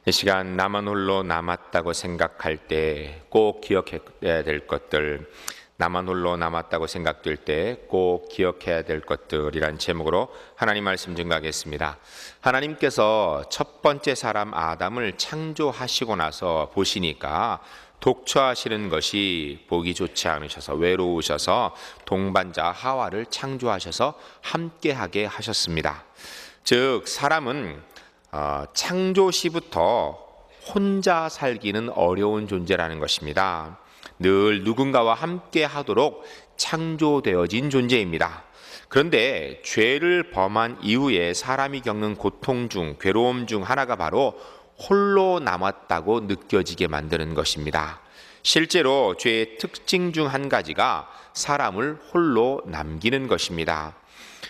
이 시간 나만 홀로 남았다고 생각할 때 꼭 기억해야 될 것들, 나만 홀로 남았다고 생각될 때 꼭 기억해야 될 것들이란 제목으로 하나님 말씀 증거하겠습니다. 하나님께서 첫 번째 사람 아담을 창조하시고 나서 보시니까 독처하시는 것이 보기 좋지 않으셔서 외로우셔서 동반자 하와를 창조하셔서 함께하게 하셨습니다. 즉 사람은 창조 시부터 혼자 살기는 어려운 존재라는 것입니다. 늘 누군가와 함께 하도록 창조되어진 존재입니다. 그런데 죄를 범한 이후에 사람이 겪는 고통 중, 괴로움 중 하나가 바로 홀로 남았다고 느껴지게 만드는 것입니다. 실제로 죄의 특징 중 한 가지가 사람을 홀로 남기는 것입니다.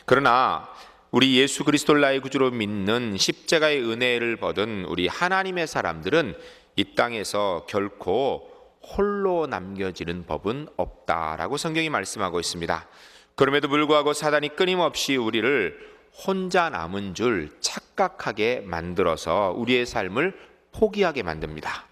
그러나 우리 예수 그리스도를 나의 구주로 믿는 십자가의 은혜를 받은 우리 하나님의 사람들은 이 땅에서 결코 홀로 남겨지는 법은 없다라고 성경이 말씀하고 있습니다. 그럼에도 불구하고 사단이 끊임없이 우리를 혼자 남은 줄 착각하게 만들어서 우리의 삶을 포기하게 만듭니다.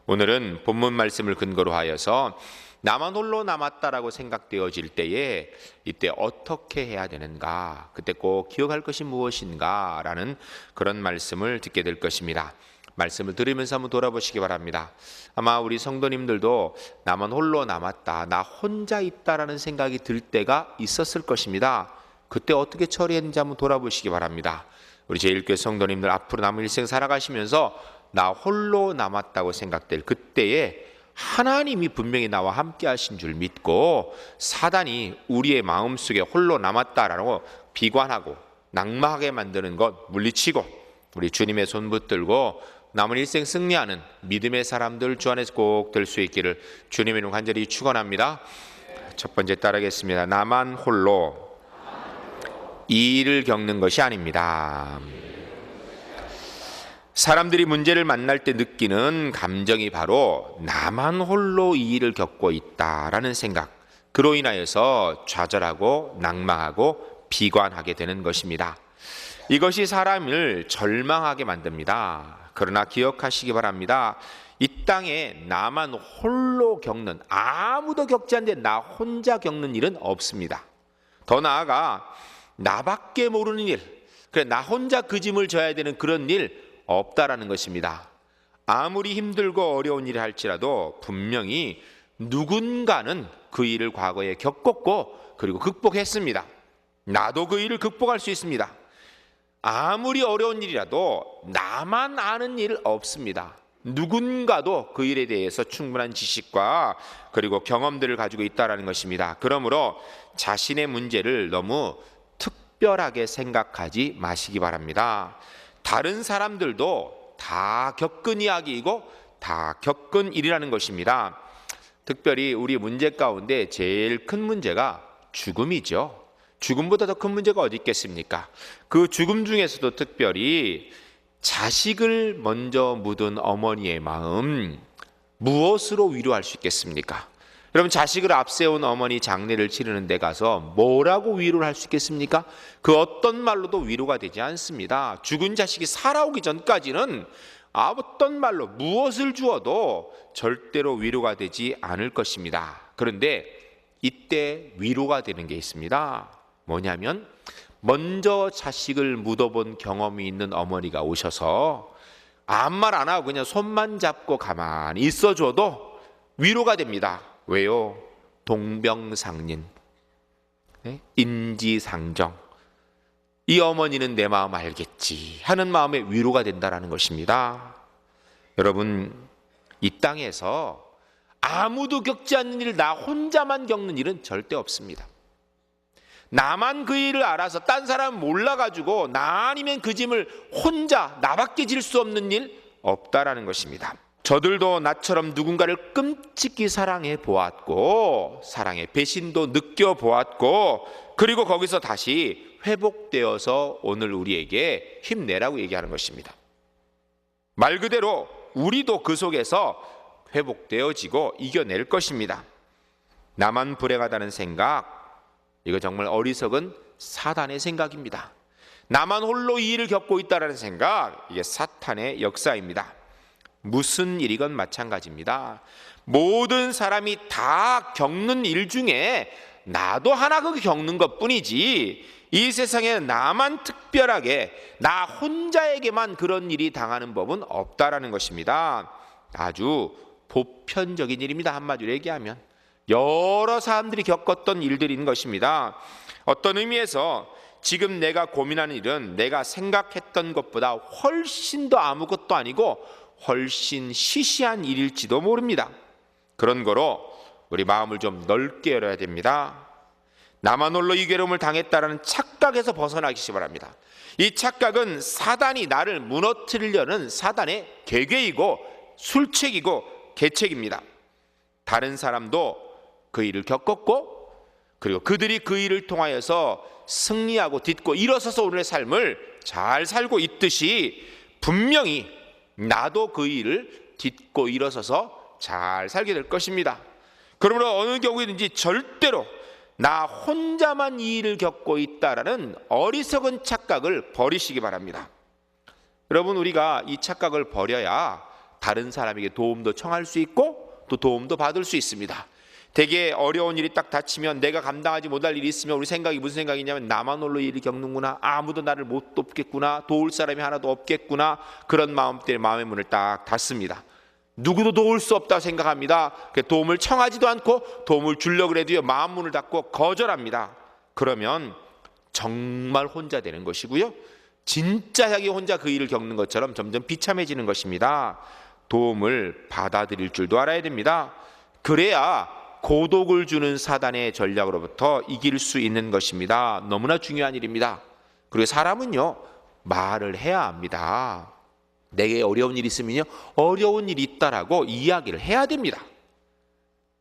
오늘은 본문 말씀을 근거로 하여서 나만 홀로 남았다라고 생각되어질 때에 이때 어떻게 해야 되는가, 그때 꼭 기억할 것이 무엇인가 라는 그런 말씀을 듣게 될 것입니다. 말씀을 들으면서 한번 돌아보시기 바랍니다. 아마 우리 성도님들도 나만 홀로 남았다, 나 혼자 있다라는 생각이 들 때가 있었을 것입니다. 그때 어떻게 처리했는지 한번 돌아보시기 바랍니다. 우리 제1교회 성도님들 앞으로 남은 일생 살아가시면서 나 홀로 남았다고 생각될 그때에 하나님이 분명히 나와 함께 하신 줄 믿고 사단이 우리의 마음속에 홀로 남았다라고 비관하고 낙마하게 만드는 것 물리치고 우리 주님의 손 붙들고 남은 일생 승리하는 믿음의 사람들 주 안에서 꼭 될 수 있기를 주님의 이름 간절히 축원합니다. 첫 번째 따르겠습니다. 나만 홀로 이 일을 겪는 것이 아닙니다. 사람들이 문제를 만날 때 느끼는 감정이 바로 나만 홀로 이 일을 겪고 있다라는 생각, 그로 인하여서 좌절하고 낙망하고 비관하게 되는 것입니다. 이것이 사람을 절망하게 만듭니다. 그러나 기억하시기 바랍니다. 이 땅에 나만 홀로 겪는, 아무도 겪지 않는데 나 혼자 겪는 일은 없습니다. 더 나아가 나밖에 모르는 일, 그래 나 혼자 그 짐을 져야 되는 그런 일 없다라는 것입니다. 아무리 힘들고 어려운 일을 할지라도 분명히 누군가는 그 일을 과거에 겪었고 그리고 극복했습니다. 나도 그 일을 극복할 수 있습니다. 아무리 어려운 일이라도 나만 아는 일 없습니다. 누군가도 그 일에 대해서 충분한 지식과 그리고 경험들을 가지고 있다는 것입니다. 그러므로 자신의 문제를 너무 특별하게 생각하지 마시기 바랍니다. 다른 사람들도 다 겪은 이야기이고 다 겪은 일이라는 것입니다. 특별히 우리 문제 가운데 제일 큰 문제가 죽음이죠. 죽음보다 더 큰 문제가 어디 있겠습니까? 그 죽음 중에서도 특별히 자식을 먼저 묻은 어머니의 마음, 무엇으로 위로할 수 있겠습니까? 여러분, 자식을 앞세운 어머니 장례를 치르는 데 가서 뭐라고 위로를 할 수 있겠습니까? 그 어떤 말로도 위로가 되지 않습니다. 죽은 자식이 살아오기 전까지는 어떤 말로 무엇을 주어도 절대로 위로가 되지 않을 것입니다. 그런데 이때 위로가 되는 게 있습니다. 뭐냐면 먼저 자식을 묻어본 경험이 있는 어머니가 오셔서 아무 말 안 하고 그냥 손만 잡고 가만히 있어줘도 위로가 됩니다. 왜요? 동병상린, 인지상정. 이 어머니는 내 마음 알겠지 하는 마음에 위로가 된다는 것입니다. 여러분, 이 땅에서 아무도 겪지 않는 일, 나 혼자만 겪는 일은 절대 없습니다. 나만 그 일을 알아서 딴 사람 몰라가지고 나 아니면 그 짐을 혼자 나밖에 질 수 없는 일 없다라는 것입니다. 저들도 나처럼 누군가를 끔찍히 사랑해 보았고 사랑의 배신도 느껴보았고 그리고 거기서 다시 회복되어서 오늘 우리에게 힘내라고 얘기하는 것입니다. 말 그대로 우리도 그 속에서 회복되어지고 이겨낼 것입니다. 나만 불행하다는 생각, 이거 정말 어리석은 사단의 생각입니다. 나만 홀로 이 일을 겪고 있다는 생각, 이게 사탄의 역사입니다. 무슨 일이건 마찬가지입니다. 모든 사람이 다 겪는 일 중에 나도 하나 그거 겪는 것뿐이지, 이 세상에 나만 특별하게 나 혼자에게만 그런 일이 당하는 법은 없다라는 것입니다. 아주 보편적인 일입니다. 한마디로 얘기하면 여러 사람들이 겪었던 일들인 것입니다. 어떤 의미에서 지금 내가 고민하는 일은 내가 생각했던 것보다 훨씬 더 아무것도 아니고 훨씬 시시한 일일지도 모릅니다. 그런 거로 우리 마음을 좀 넓게 열어야 됩니다. 나만 홀로 이 괴로움을 당했다라는 착각에서 벗어나기 바랍니다. 이 착각은 사단이 나를 무너뜨리려는 사단의 계획이고 술책이고 계책입니다. 다른 사람도 그 일을 겪었고, 그리고 그들이 그 일을 통하여서 승리하고 딛고 일어서서 오늘의 삶을 잘 살고 있듯이 분명히 나도 그 일을 딛고 일어서서 잘 살게 될 것입니다. 그러므로 어느 경우에든지 절대로 나 혼자만 이 일을 겪고 있다라는 어리석은 착각을 버리시기 바랍니다. 여러분, 우리가 이 착각을 버려야 다른 사람에게 도움도 청할 수 있고 또 도움도 받을 수 있습니다. 되게 어려운 일이 딱 닥치면, 내가 감당하지 못할 일이 있으면 우리 생각이 무슨 생각이냐면 나만 홀로 이 일을 겪는구나, 아무도 나를 못 돕겠구나, 도울 사람이 하나도 없겠구나, 그런 마음 때문에 마음의 문을 딱 닫습니다. 누구도 도울 수 없다고 생각합니다. 도움을 청하지도 않고 도움을 주려고 해도요, 마음 문을 닫고 거절합니다. 그러면 정말 혼자 되는 것이고요, 진짜 자기 혼자 그 일을 겪는 것처럼 점점 비참해지는 것입니다. 도움을 받아들일 줄도 알아야 됩니다. 그래야 고독을 주는 사단의 전략으로부터 이길 수 있는 것입니다. 너무나 중요한 일입니다. 그리고 사람은요, 말을 해야 합니다. 내게 어려운 일이 있으면요, 어려운 일이 있다라고 이야기를 해야 됩니다.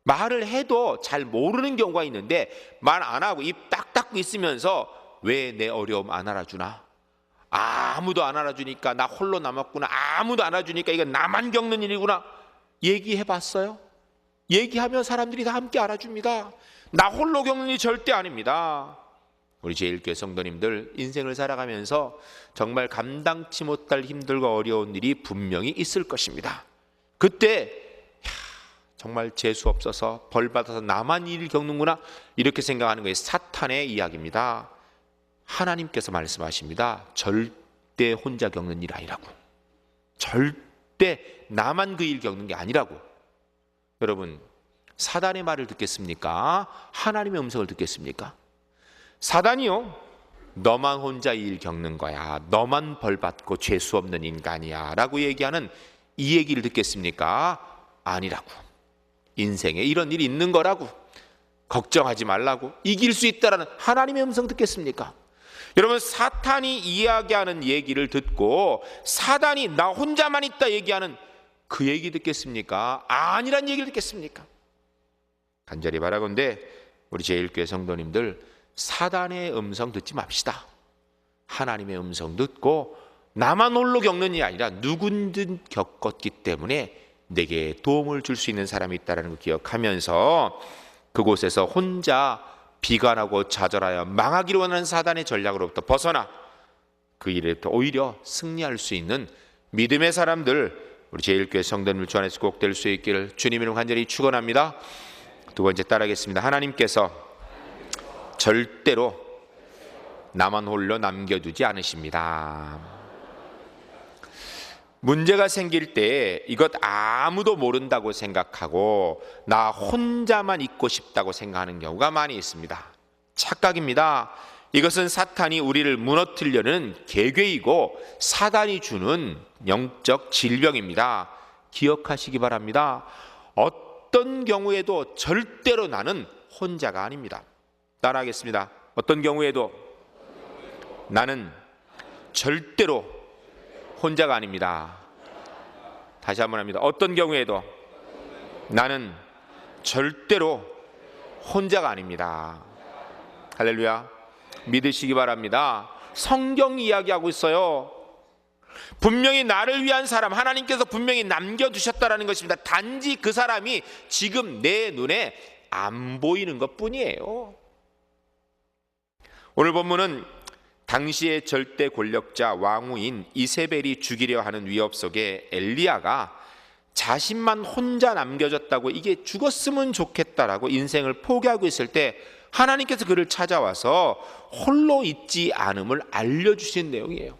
말을 해도 잘 모르는 경우가 있는데 말 안 하고 입 딱 닫고 있으면서 왜 내 어려움 안 알아주나? 아무도 안 알아주니까 나 홀로 남았구나. 아무도 안 알아주니까 이건 나만 겪는 일이구나. 얘기해 봤어요? 얘기하면 사람들이 다 함께 알아줍니다. 나 홀로 겪는 일이 절대 아닙니다. 우리 제1교회 성도님들, 인생을 살아가면서 정말 감당치 못할 힘들고 어려운 일이 분명히 있을 것입니다. 그때 정말 재수 없어서 벌 받아서 나만 이 일을 겪는구나, 이렇게 생각하는 것이 사탄의 이야기입니다. 하나님께서 말씀하십니다. 절대 혼자 겪는 일 아니라고. 절대 나만 그 일 겪는 게 아니라고. 여러분, 사단의 말을 듣겠습니까? 하나님의 음성을 듣겠습니까? 사단이요, 너만 혼자 이 일 겪는 거야, 너만 벌 받고 죄수 없는 인간이야 라고 얘기하는 이 얘기를 듣겠습니까? 아니라고. 인생에 이런 일이 있는 거라고, 걱정하지 말라고, 이길 수 있다라는 하나님의 음성 듣겠습니까? 여러분, 사탄이 이야기하는 얘기를 듣고 사단이 나 혼자만 있다 얘기하는 그 얘기 듣겠습니까? 아니란 얘기를 듣겠습니까? 간절히 바라건대 우리 제1교회 성도님들, 사단의 음성 듣지 맙시다. 하나님의 음성 듣고 나만 홀로 겪는 일이 아니라 누구든 겪었기 때문에 내게 도움을 줄 수 있는 사람이 있다는 걸 기억하면서 그곳에서 혼자 비관하고 좌절하여 망하기로 원하는 사단의 전략으로부터 벗어나 그 일에 오히려 승리할 수 있는 믿음의 사람들, 우리 제1교회 성도님들 주 안에서 꼭 될 수 있기를 주님으로 간절히 축원합니다. 두 번째 따라하겠습니다. 하나님께서 절대로 나만 홀로 남겨두지 않으십니다. 문제가 생길 때 이것 아무도 모른다고 생각하고 나 혼자만 있고 싶다고 생각하는 경우가 많이 있습니다. 착각입니다. 이것은 사탄이 우리를 무너뜨리려는 계획이고 사단이 주는 영적 질병입니다. 기억하시기 바랍니다. 어떤 경우에도 절대로 나는 혼자가 아닙니다. 따라하겠습니다. 어떤 경우에도 나는 절대로 혼자가 아닙니다. 다시 한번 합니다. 어떤 경우에도 나는 절대로 혼자가 아닙니다. 할렐루야. 믿으시기 바랍니다. 성경이 이야기하고 있어요. 분명히 나를 위한 사람 하나님께서 분명히 남겨두셨다라는 것입니다. 단지 그 사람이 지금 내 눈에 안 보이는 것뿐이에요. 오늘 본문은 당시의 절대 권력자 왕후인 이세벨이 죽이려 하는 위협 속에 엘리야가 자신만 혼자 남겨졌다고 이게 죽었으면 좋겠다라고 인생을 포기하고 있을 때 하나님께서 그를 찾아와서 홀로 있지 않음을 알려주신 내용이에요.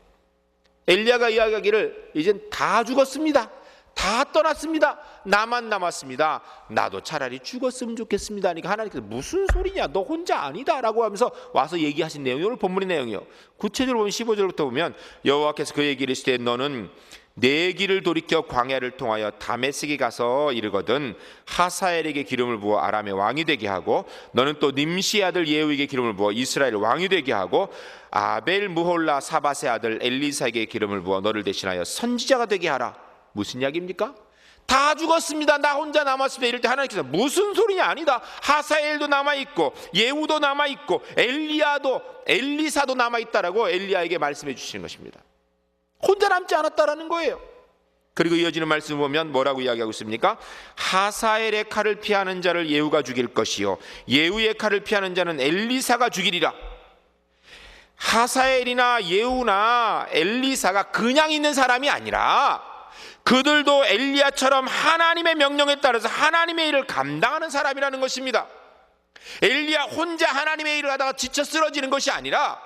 엘리야가 이야기하기를 이젠 다 죽었습니다. 다 떠났습니다. 나만 남았습니다. 나도 차라리 죽었으면 좋겠습니다. 그러니까 하나님께서 무슨 소리냐, 너 혼자 아니다 라고 하면서 와서 얘기하신 내용이 오늘 본문의 내용이에요. 구체적으로 보면 15절부터 보면 여호와께서 그에게 이르시되 너는 내 길을 돌이켜 광야를 통하여 다메섹에 가서 이르거든 하사엘에게 기름을 부어 아람의 왕이 되게 하고 너는 또 님시 아들 예후에게 기름을 부어 이스라엘 왕이 되게 하고 아벨 무홀라 사밧의 아들 엘리사에게 기름을 부어 너를 대신하여 선지자가 되게 하라. 무슨 이야기입니까? 다 죽었습니다. 나 혼자 남았습니다. 이럴 때 하나님께서 무슨 소리냐, 아니다. 하사엘도 남아있고 예후도 남아있고 엘리사도 남아있다라고 엘리야에게 말씀해 주시는 것입니다. 혼자 남지 않았다라는 거예요. 그리고 이어지는 말씀을 보면 뭐라고 이야기하고 있습니까? 하사엘의 칼을 피하는 자를 예후가 죽일 것이요 예후의 칼을 피하는 자는 엘리사가 죽이리라. 하사엘이나 예후나 엘리사가 그냥 있는 사람이 아니라 그들도 엘리야처럼 하나님의 명령에 따라서 하나님의 일을 감당하는 사람이라는 것입니다. 엘리야 혼자 하나님의 일을 하다가 지쳐 쓰러지는 것이 아니라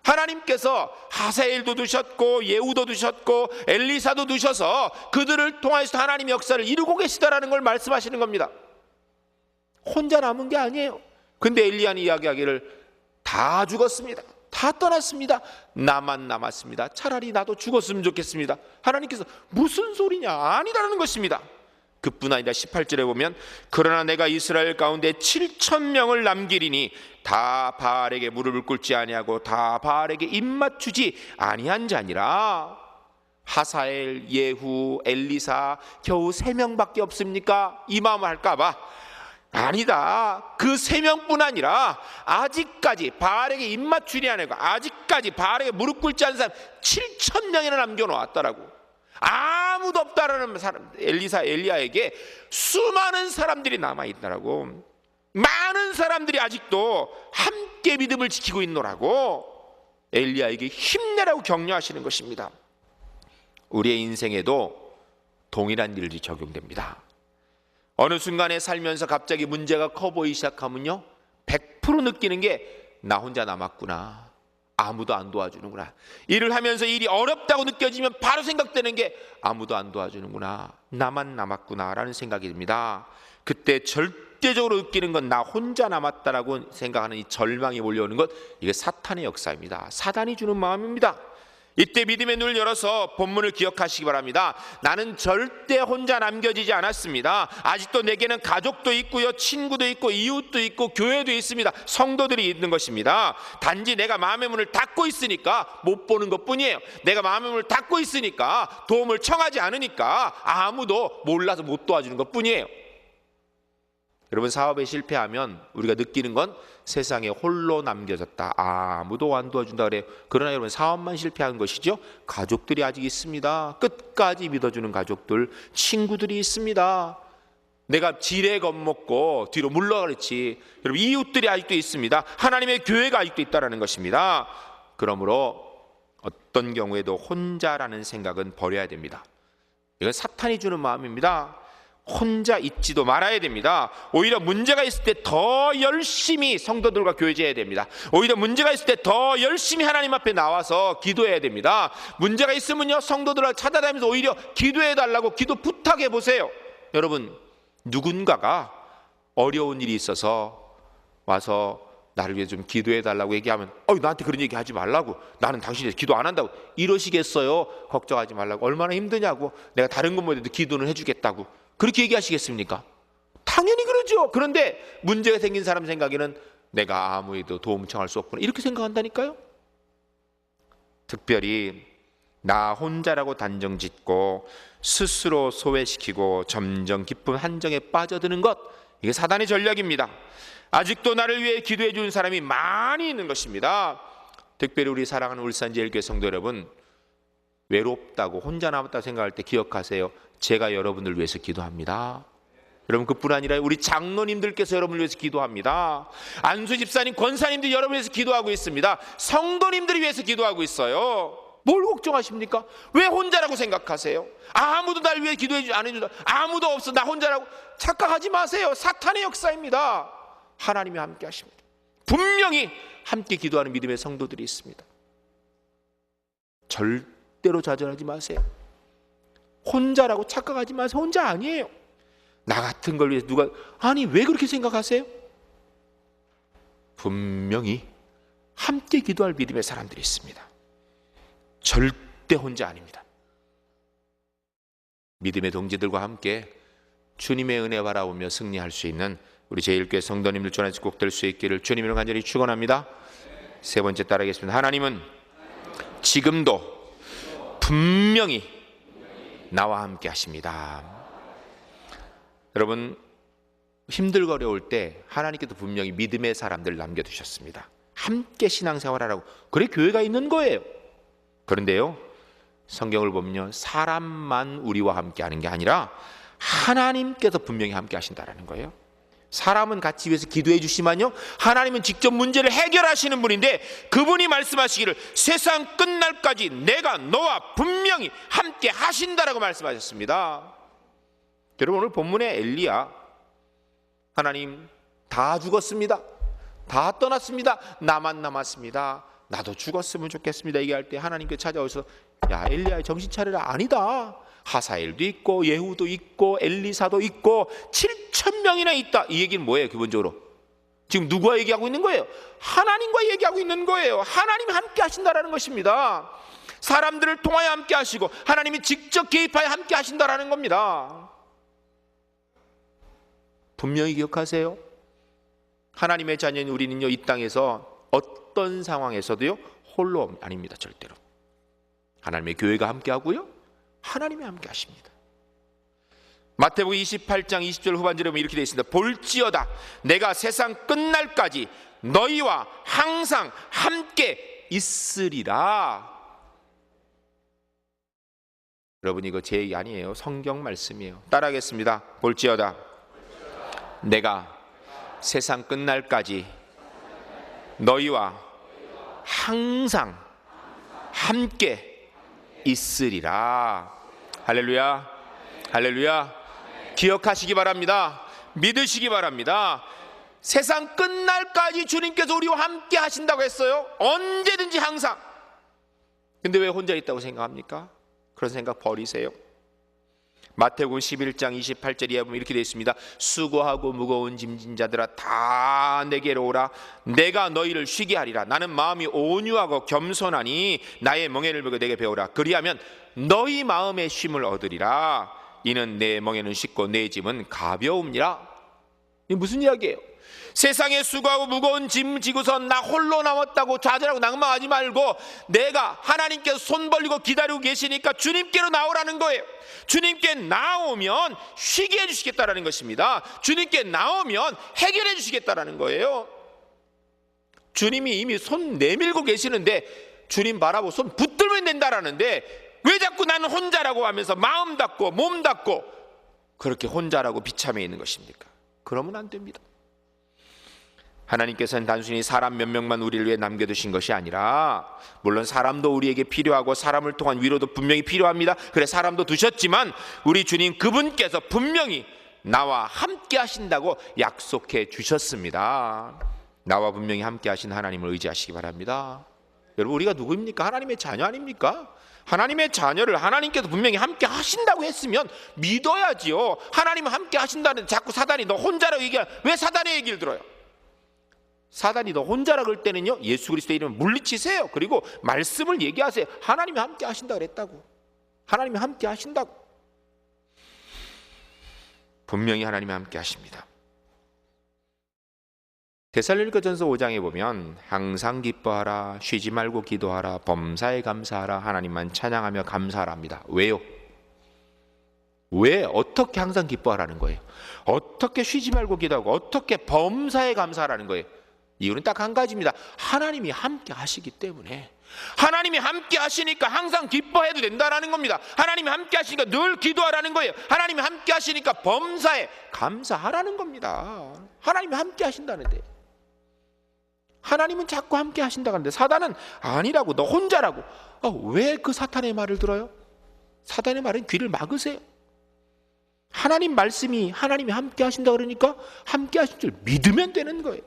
하나님께서 하사엘도 두셨고 예후도 두셨고 엘리사도 두셔서 그들을 통해서 하나님의 역사를 이루고 계시다라는 걸 말씀하시는 겁니다. 혼자 남은 게 아니에요. 근데 엘리야는 이야기하기를 다 죽었습니다. 다 떠났습니다. 나만 남았습니다. 차라리 나도 죽었으면 좋겠습니다. 하나님께서 무슨 소리냐, 아니라는 것입니다. 그뿐 아니라 18절에 보면 그러나 내가 이스라엘 가운데 7,000명을 남기리니 다 바알에게 무릎을 꿇지 아니하고 다 바알에게 입맞추지 아니한 자니라. 하사엘, 예후, 엘리사 겨우 3명밖에 없습니까? 이 마음을 할까봐 아니다. 그 3명뿐 아니라 아직까지 바알에게 입맞추지 아니하고 아직까지 바알에게 무릎 꿇지 않은 사람 7,000명이나 남겨놓았다라고. 아무도 없다라는 사람, 엘리야에게 수많은 사람들이 남아있다라고. 많은 사람들이 아직도 함께 믿음을 지키고 있노라고 엘리야에게 힘내라고 격려하시는 것입니다. 우리의 인생에도 동일한 일이 적용됩니다. 어느 순간에 살면서 갑자기 문제가 커 보이기 시작하면요 100% 느끼는 게 나 혼자 남았구나, 아무도 안 도와주는구나. 일을 하면서 일이 어렵다고 느껴지면 바로 생각되는 게 아무도 안 도와주는구나, 나만 남았구나 라는 생각이 듭니다. 그때 절대적으로 느끼는 건 나 혼자 남았다라고 생각하는 이 절망이 몰려오는 것, 이게 사탄의 역사입니다. 사단이 주는 마음입니다. 이때 믿음의 눈을 열어서 본문을 기억하시기 바랍니다. 나는 절대 혼자 남겨지지 않았습니다. 아직도 내게는 가족도 있고요, 친구도 있고 이웃도 있고 교회도 있습니다. 성도들이 있는 것입니다. 단지 내가 마음의 문을 닫고 있으니까 못 보는 것뿐이에요. 내가 마음의 문을 닫고 있으니까 도움을 청하지 않으니까 아무도 몰라서 못 도와주는 것뿐이에요. 여러분, 사업에 실패하면 우리가 느끼는 건 세상에 홀로 남겨졌다, 아무도 안 도와준다 그래요. 그러나 여러분, 사업만 실패한 것이죠. 가족들이 아직 있습니다. 끝까지 믿어주는 가족들, 친구들이 있습니다. 내가 지레 겁먹고 뒤로 물러가랬지, 여러분 이웃들이 아직도 있습니다. 하나님의 교회가 아직도 있다는 것입니다. 그러므로 어떤 경우에도 혼자라는 생각은 버려야 됩니다. 이건 사탄이 주는 마음입니다. 혼자 있지도 말아야 됩니다. 오히려 문제가 있을 때 더 열심히 성도들과 교제해야 됩니다. 오히려 문제가 있을 때 더 열심히 하나님 앞에 나와서 기도해야 됩니다. 문제가 있으면요 성도들을 찾아다니면서 오히려 기도해달라고 기도 부탁해 보세요. 여러분, 누군가가 어려운 일이 있어서 와서 나를 위해 좀 기도해달라고 얘기하면 나한테 그런 얘기 하지 말라고, 나는 당신이 기도 안 한다고 이러시겠어요? 걱정하지 말라고. 얼마나 힘드냐고, 내가 다른 것 못해도 기도는 해주겠다고 그렇게 얘기하시겠습니까? 당연히 그러죠. 그런데 문제가 생긴 사람 생각에는 내가 아무에도 도움 청할 수 없구나, 이렇게 생각한다니까요. 특별히 나 혼자라고 단정짓고 스스로 소외시키고 점점 깊은 한정에 빠져드는 것, 이게 사단의 전략입니다. 아직도 나를 위해 기도해 주는 사람이 많이 있는 것입니다. 특별히 우리 사랑하는 울산제일교회 성도 여러분, 외롭다고 혼자 남았다고 생각할 때 기억하세요. 제가 여러분을 위해서 기도합니다. 여러분, 그뿐 아니라 우리 장로님들께서 여러분을 위해서 기도합니다. 안수 집사님, 권사님들이 여러분을 위해서 기도하고 있습니다. 성도님들을 위해서 기도하고 있어요. 뭘 걱정하십니까? 왜 혼자라고 생각하세요? 아무도 날 위해 기도해 주지 않아준다, 아무도 없어, 나 혼자라고 착각하지 마세요. 사탄의 역사입니다. 하나님이 함께 하십니다. 분명히 함께 기도하는 믿음의 성도들이 있습니다. 절대로 좌절하지 마세요. 혼자라고 착각하지 마세요. 혼자 아니에요. 나 같은 걸 위해서 누가, 아니 왜 그렇게 생각하세요? 분명히 함께 기도할 믿음의 사람들이 있습니다. 절대 혼자 아닙니다. 믿음의 동지들과 함께 주님의 은혜 바라보며 승리할 수 있는 우리 제1교회 성도님들 전에서 꼭 될 수 있기를 주님으로 간절히 축원합니다. 세 번째 따라하겠습니다. 하나님은 지금도 분명히 나와 함께 하십니다. 여러분, 힘들고 어려울 때 하나님께서 분명히 믿음의 사람들 남겨두셨습니다. 함께 신앙생활하라고. 그래 교회가 있는 거예요. 그런데요, 성경을 보면요, 사람만 우리와 함께 하는 게 아니라 하나님께서 분명히 함께 하신다라는 거예요. 사람은 같이 위해서 기도해 주시면요, 하나님은 직접 문제를 해결하시는 분인데 그분이 말씀하시기를 세상 끝날까지 내가 너와 분명히 함께 하신다라고 말씀하셨습니다. 여러분, 오늘 본문의 엘리야, 하나님 다 죽었습니다. 다 떠났습니다. 나만 남았습니다. 나도 죽었으면 좋겠습니다. 얘기할 때 하나님께 찾아오셔서 야 엘리야 정신 차려라. 아니다. 하사엘도 있고 예후도 있고 엘리사도 있고 7,000명이나 있다. 이 얘기는 뭐예요? 기본적으로 지금 누구와 얘기하고 있는 거예요? 하나님과 얘기하고 있는 거예요. 하나님이 함께 하신다라는 것입니다. 사람들을 통하여 함께 하시고 하나님이 직접 개입하여 함께 하신다라는 겁니다. 분명히 기억하세요. 하나님의 자녀인 우리는요, 이 땅에서 어떤 상황에서도요 홀로 아닙니다. 절대로. 하나님의 교회가 함께 하고요, 하나님이 함께 하십니다. 마태복음 28장 20절 후반절에 보면 이렇게 되어 있습니다. 볼지어다 내가 세상 끝날까지 너희와 항상 함께 있으리라. 여러분, 이거 제 얘기 아니에요. 성경 말씀이에요. 따라하겠습니다. 볼지어다 내가 세상 끝날까지 너희와 항상 함께 있으리라. 할렐루야, 할렐루야. 기억하시기 바랍니다. 믿으시기 바랍니다. 세상 끝날까지 주님께서 우리와 함께 하신다고 했어요. 언제든지 항상. 근데 왜 혼자 있다고 생각합니까? 그런 생각 버리세요. 마태복음 11장 28절에 보면 이렇게 되어 있습니다. 수고하고 무거운 짐진 자들아 다 내게로 오라. 내가 너희를 쉬게 하리라. 나는 마음이 온유하고 겸손하니 나의 멍에를 보고 내게 배우라. 그리하면 너희 마음의 쉼을 얻으리라. 이는 내 멍에는 쉽고 내 짐은 가벼움이라. 이게 무슨 이야기예요? 세상에 수고하고 무거운 짐 지고서 나 홀로 남았다고 좌절하고 낭망하지 말고 내가 하나님께서 손 벌리고 기다리고 계시니까 주님께로 나오라는 거예요. 주님께 나오면 쉬게 해주시겠다라는 것입니다. 주님께 나오면 해결해 주시겠다라는 거예요. 주님이 이미 손 내밀고 계시는데 주님 바라보고 손 붙들면 된다라는데 왜 자꾸 나는 혼자라고 하면서 마음 닫고 몸 닫고 그렇게 혼자라고 비참해 있는 것입니까? 그러면 안 됩니다. 하나님께서는 단순히 사람 몇 명만 우리를 위해 남겨두신 것이 아니라, 물론 사람도 우리에게 필요하고 사람을 통한 위로도 분명히 필요합니다. 그래 사람도 두셨지만 우리 주님 그분께서 분명히 나와 함께 하신다고 약속해 주셨습니다. 나와 분명히 함께 하신 하나님을 의지하시기 바랍니다. 여러분, 우리가 누구입니까? 하나님의 자녀 아닙니까? 하나님의 자녀를 하나님께서 분명히 함께 하신다고 했으면 믿어야지요. 하나님은 함께 하신다는데 자꾸 사단이 너 혼자라고 얘기하면 왜 사단의 얘기를 들어요? 사단이 너 혼자라 그럴 때는요, 예수 그리스도의 이름을 물리치세요. 그리고 말씀을 얘기하세요. 하나님이 함께 하신다 그랬다고. 하나님이 함께 하신다고. 분명히 하나님이 함께 하십니다. 데살로니가전서 5장에 보면 항상 기뻐하라, 쉬지 말고 기도하라, 범사에 감사하라, 하나님만 찬양하며 감사하라 합니다. 왜요? 왜? 어떻게 항상 기뻐하라는 거예요? 어떻게 쉬지 말고 기도하고 어떻게 범사에 감사하라는 거예요? 이유는 딱 한 가지입니다. 하나님이 함께 하시기 때문에. 하나님이 함께 하시니까 항상 기뻐해도 된다라는 겁니다. 하나님이 함께 하시니까 늘 기도하라는 거예요. 하나님이 함께 하시니까 범사에 감사하라는 겁니다. 하나님이 함께 하신다는데, 하나님은 자꾸 함께 하신다고 하는데 사단은 아니라고, 너 혼자라고. 왜 그 사탄의 말을 들어요? 사탄의 말은 귀를 막으세요. 하나님 말씀이 하나님이 함께 하신다 그러니까 함께 하신 줄 믿으면 되는 거예요.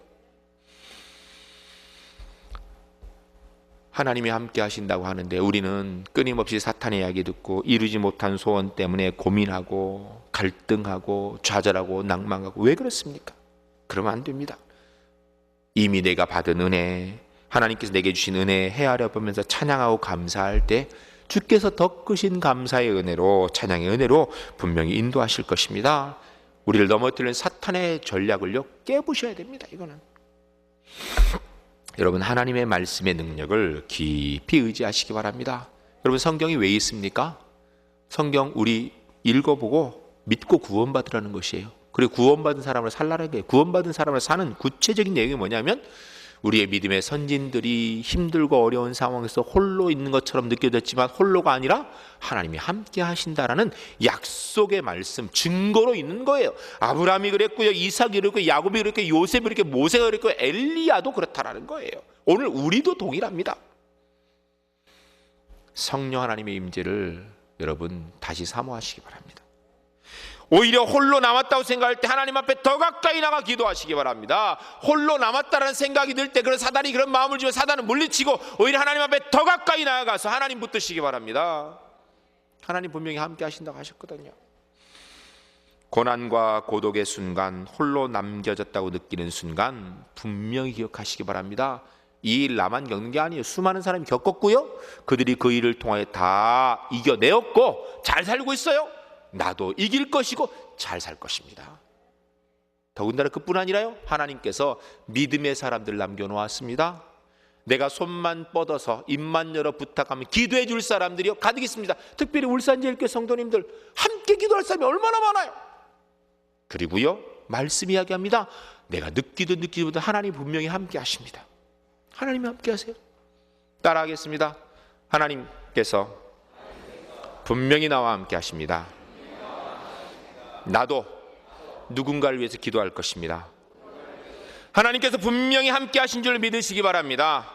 하나님이 함께 하신다고 하는데 우리는 끊임없이 사탄의 이야기 듣고 이루지 못한 소원 때문에 고민하고 갈등하고 좌절하고 낭망하고 왜 그렇습니까? 그러면 안 됩니다. 이미 내가 받은 은혜, 하나님께서 내게 주신 은혜 헤아려 보면서 찬양하고 감사할 때 주께서 더 크신 감사의 은혜로, 찬양의 은혜로 분명히 인도하실 것입니다. 우리를 넘어뜨리는 사탄의 전략을요 깨부셔야 됩니다. 이거는 여러분, 하나님의 말씀의 능력을 깊이 의지하시기 바랍니다. 여러분, 성경이 왜 있습니까? 성경 우리 읽어보고 믿고 구원받으라는 것이에요. 그리고 구원받은 사람을 살라는 게, 구원받은 사람을 사는 구체적인 내용이 뭐냐면 우리의 믿음의 선진들이 힘들고 어려운 상황에서 홀로 있는 것처럼 느껴졌지만 홀로가 아니라 하나님이 함께 하신다라는 약속의 말씀, 증거로 있는 거예요. 아브라함이 그랬고요, 이삭이 그랬고, 야곱이 그랬고, 요셉이 그랬고, 모세가 그랬고, 엘리야도 그렇다라는 거예요. 오늘 우리도 동일합니다. 성령 하나님의 임재를 여러분 다시 사모하시기 바랍니다. 오히려 홀로 남았다고 생각할 때 하나님 앞에 더 가까이 나가 기도하시기 바랍니다. 홀로 남았다라는 생각이 들 때 그런 사단이 그런 마음을 주면 사단을 물리치고 오히려 하나님 앞에 더 가까이 나아가서 하나님 붙드시기 바랍니다. 하나님 분명히 함께 하신다고 하셨거든요. 고난과 고독의 순간, 홀로 남겨졌다고 느끼는 순간 분명히 기억하시기 바랍니다. 이 일 나만 겪는 게 아니에요. 수많은 사람이 겪었고요, 그들이 그 일을 통해 다 이겨내었고 잘 살고 있어요. 나도 이길 것이고 잘 살 것입니다. 더군다나 그뿐 아니라요, 하나님께서 믿음의 사람들 남겨놓았습니다. 내가 손만 뻗어서 입만 열어 부탁하면 기도해 줄 사람들이요 가득 있습니다. 특별히 울산제일교회 성도님들 함께 기도할 사람이 얼마나 많아요. 그리고요, 말씀 이야기합니다. 내가 느끼든 느끼든 하나님 분명히 함께 하십니다. 하나님이 함께 하세요. 따라하겠습니다. 하나님께서 분명히 나와 함께 하십니다. 나도 누군가를 위해서 기도할 것입니다. 하나님께서 분명히 함께 하신 줄 믿으시기 바랍니다.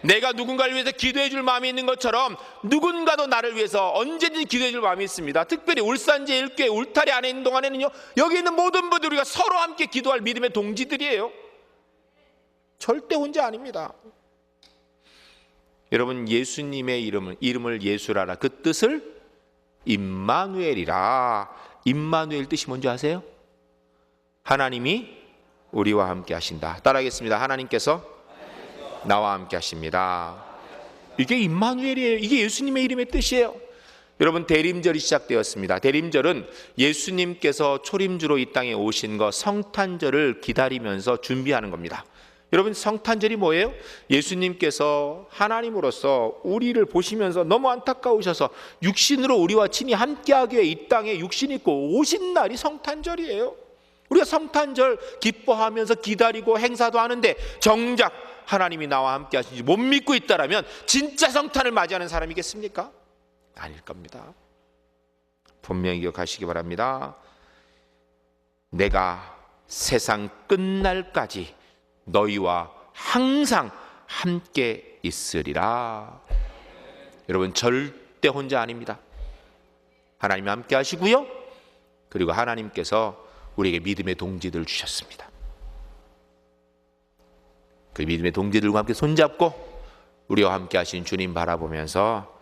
내가 누군가를 위해서 기도해 줄 마음이 있는 것처럼 누군가도 나를 위해서 언제든지 기도해 줄 마음이 있습니다. 특별히 울산제일교회 울타리 안에 있는 동안에는요, 여기 있는 모든 분들 우리가 서로 함께 기도할 믿음의 동지들이에요. 절대 혼자 아닙니다. 여러분, 예수님의 이름을 예수라라, 그 뜻을 임마누엘이라. 임마누엘 뜻이 뭔지 아세요? 하나님이 우리와 함께 하신다. 따라하겠습니다. 하나님께서 나와 함께 하십니다. 이게 임마누엘이에요. 이게 예수님의 이름의 뜻이에요. 여러분, 대림절이 시작되었습니다. 대림절은 예수님께서 초림주로 이 땅에 오신 것, 성탄절을 기다리면서 준비하는 겁니다. 여러분, 성탄절이 뭐예요? 예수님께서 하나님으로서 우리를 보시면서 너무 안타까우셔서 육신으로 우리와 친히 함께하기 위해 이 땅에 육신 입고 오신 날이 성탄절이에요. 우리가 성탄절 기뻐하면서 기다리고 행사도 하는데 정작 하나님이 나와 함께 하신지 못 믿고 있다라면 진짜 성탄을 맞이하는 사람이겠습니까? 아닐 겁니다. 분명히 기억하시기 바랍니다. 내가 세상 끝날까지 너희와 항상 함께 있으리라. 여러분, 절대 혼자 아닙니다. 하나님이 함께 하시고요, 그리고 하나님께서 우리에게 믿음의 동지들을 주셨습니다. 그 믿음의 동지들과 함께 손잡고 우리와 함께 하신 주님 바라보면서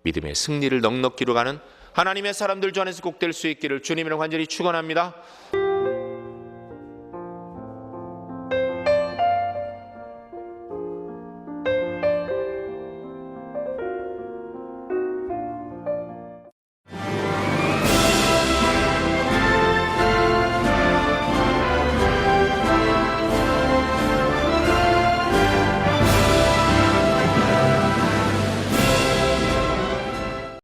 믿음의 승리를 넉넉히 이루어가는 하나님의 사람들 주 안에서 꼭 될 수 있기를 주님이랑 간절히 축원합니다.